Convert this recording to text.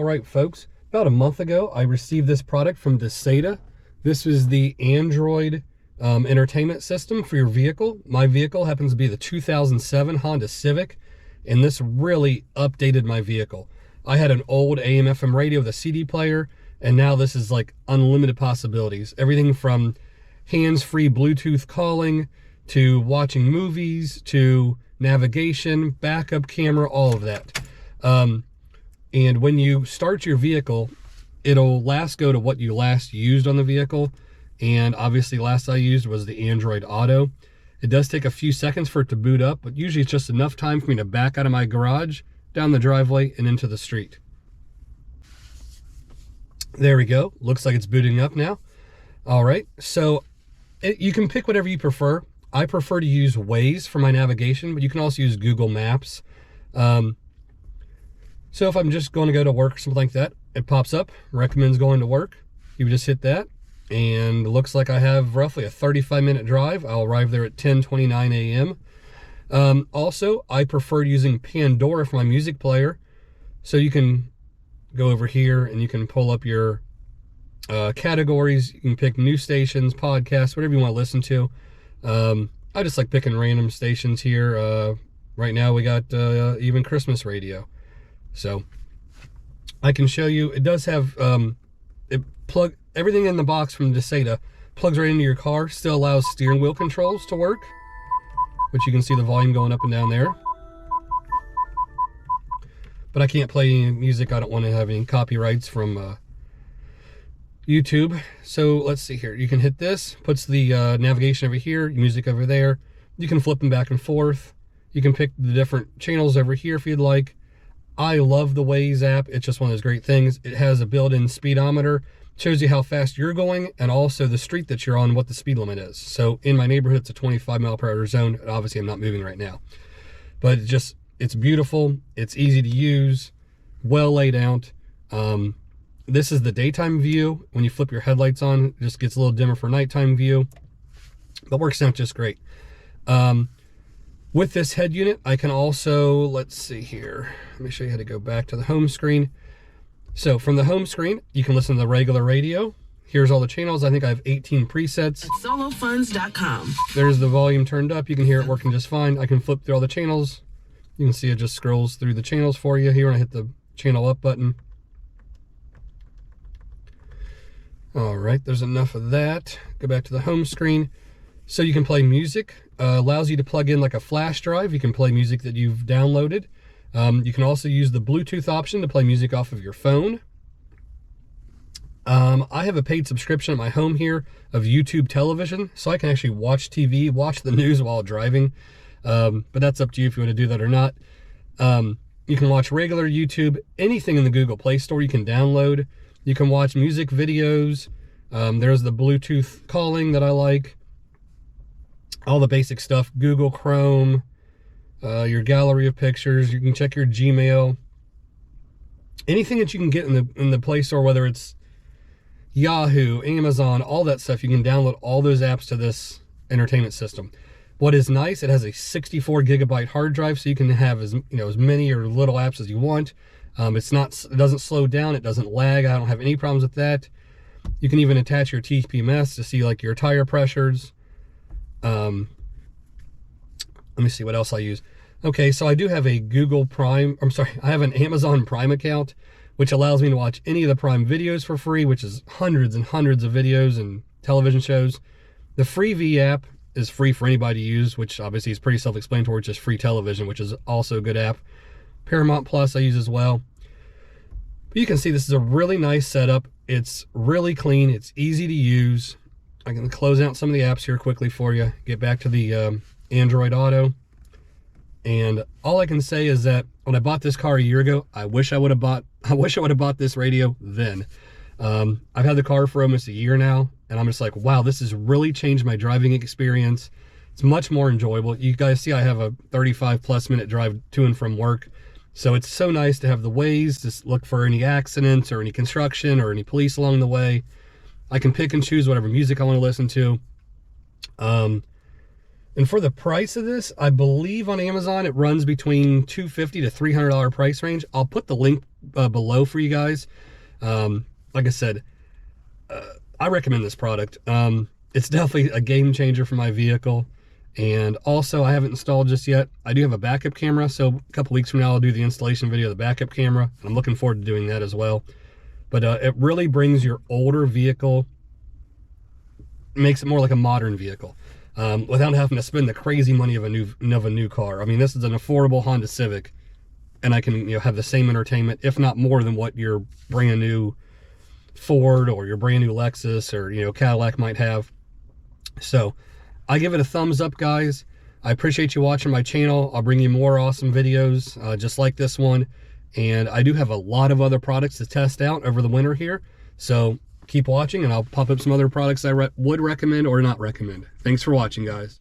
Alright folks, about a month ago I received this product from Dasaita. This is the Android entertainment system for your vehicle. My vehicle happens to be the 2007 Honda Civic, and this really updated my vehicle. I had an old AM/FM radio with a CD player, and now this is like unlimited possibilities. Everything from hands-free Bluetooth calling, to watching movies, to navigation, backup camera, all of that. And when you start your vehicle, it'll go to what you last used on the vehicle. And obviously last I used was the Android Auto. It does take a few seconds for it to boot up, but usually it's just enough time for me to back out of my garage, down the driveway, and into the street. There we go. Looks like it's booting up now. All right, so you can pick whatever you prefer. I prefer to use Waze for my navigation, but you can also use Google Maps. So if I'm just going to go to work or something like that, it pops up, recommends going to work. You just hit that, and it looks like I have roughly a 35-minute drive. I'll arrive there at 10:29 a.m. Also, I prefer using Pandora for my music player. So you can go over here and you can pull up your categories. You can pick news stations, podcasts, whatever you want to listen to. I just like picking random stations here. Right now we got even Christmas radio. So I can show you, it does have, everything in the box from Dasaita plugs right into your car, still allows steering wheel controls to work, which you can see the volume going up and down there. But I can't play any music. I don't want to have any copyrights from YouTube. So let's see here. You can hit this, puts the navigation over here, music over there. You can flip them back and forth. You can pick the different channels over here if you'd like. I love the Waze app. It's just one of those great things. It has a built-in speedometer, shows you how fast you're going, and also the street that you're on, what the speed limit is. So in my neighborhood, it's a 25-mile-per-hour zone. Obviously, I'm not moving right now. But it's beautiful. It's easy to use, well laid out. This is the daytime view. When you flip your headlights on, it just gets a little dimmer for nighttime view, but works out just great. With this head unit, I can also, let's see here. Let me show you how to go back to the home screen. So from the home screen, you can listen to the regular radio. Here's all the channels. I think I have 18 presets. Solofunds.com. There's the volume turned up. You can hear it working just fine. I can flip through all the channels. You can see it just scrolls through the channels for you here when I hit the channel up button. All right, there's enough of that. Go back to the home screen. So you can play music. Allows you to plug in like a flash drive. You can play music that you've downloaded. You can also use the Bluetooth option to play music off of your phone. I have a paid subscription at my home here of YouTube television, so I can actually watch TV, watch the news while driving. But that's up to you if you want to do that or not. You can watch regular YouTube, anything in the Google Play Store you can download. You can watch music videos. There's the Bluetooth calling that I like. All the basic stuff, Google Chrome, your gallery of pictures. You can check your Gmail. Anything that you can get in the Play Store, whether it's Yahoo, Amazon, all that stuff, you can download all those apps to this entertainment system. What is nice, it has a 64 gigabyte hard drive, so you can have as many or little apps as you want. It doesn't slow down, it doesn't lag. I don't have any problems with that. You can even attach your TPMS to see like your tire pressures. Let me see what else I use. Okay, so I do have a I have an Amazon Prime account, which allows me to watch any of the Prime videos for free, which is hundreds and hundreds of videos and television shows. The Freevee app is free for anybody to use, which obviously is pretty self-explanatory. It's just free television, which is also a good app. Paramount Plus I use as well. But you can see this is a really nice setup. It's really clean. It's easy to use. I can close out some of the apps here quickly for you. Get back to the Android Auto. And all I can say is that when I bought this car a year ago, I wish I would have bought this radio then. I've had the car for almost a year now, and I'm just like, wow, this has really changed my driving experience. It's much more enjoyable. You guys see I have a 35+ minute drive to and from work. So it's so nice to have the Waze to look for any accidents or any construction or any police along the way. I can pick and choose whatever music I want to listen to. And for the price of this, I believe on Amazon it runs between $250 to $300 price range. I'll put the link below for you guys. Like I said, I recommend this product. It's definitely a game changer for my vehicle. And also, I haven't installed just yet. I do have a backup camera, so a couple weeks from now I'll do the installation video of the backup camera. I'm looking forward to doing that as well. But it really brings your older vehicle, makes it more like a modern vehicle. Without having to spend the crazy money of a new car. I mean, this is an affordable Honda Civic, and I can have the same entertainment, if not more, than what your brand new Ford or your brand new Lexus or Cadillac might have. So I give it a thumbs up, guys. I appreciate you watching my channel. I'll bring you more awesome videos just like this one, and I do have a lot of other products to test out over the winter here. So keep watching, and I'll pop up some other products I would recommend or not recommend. Thanks for watching, guys.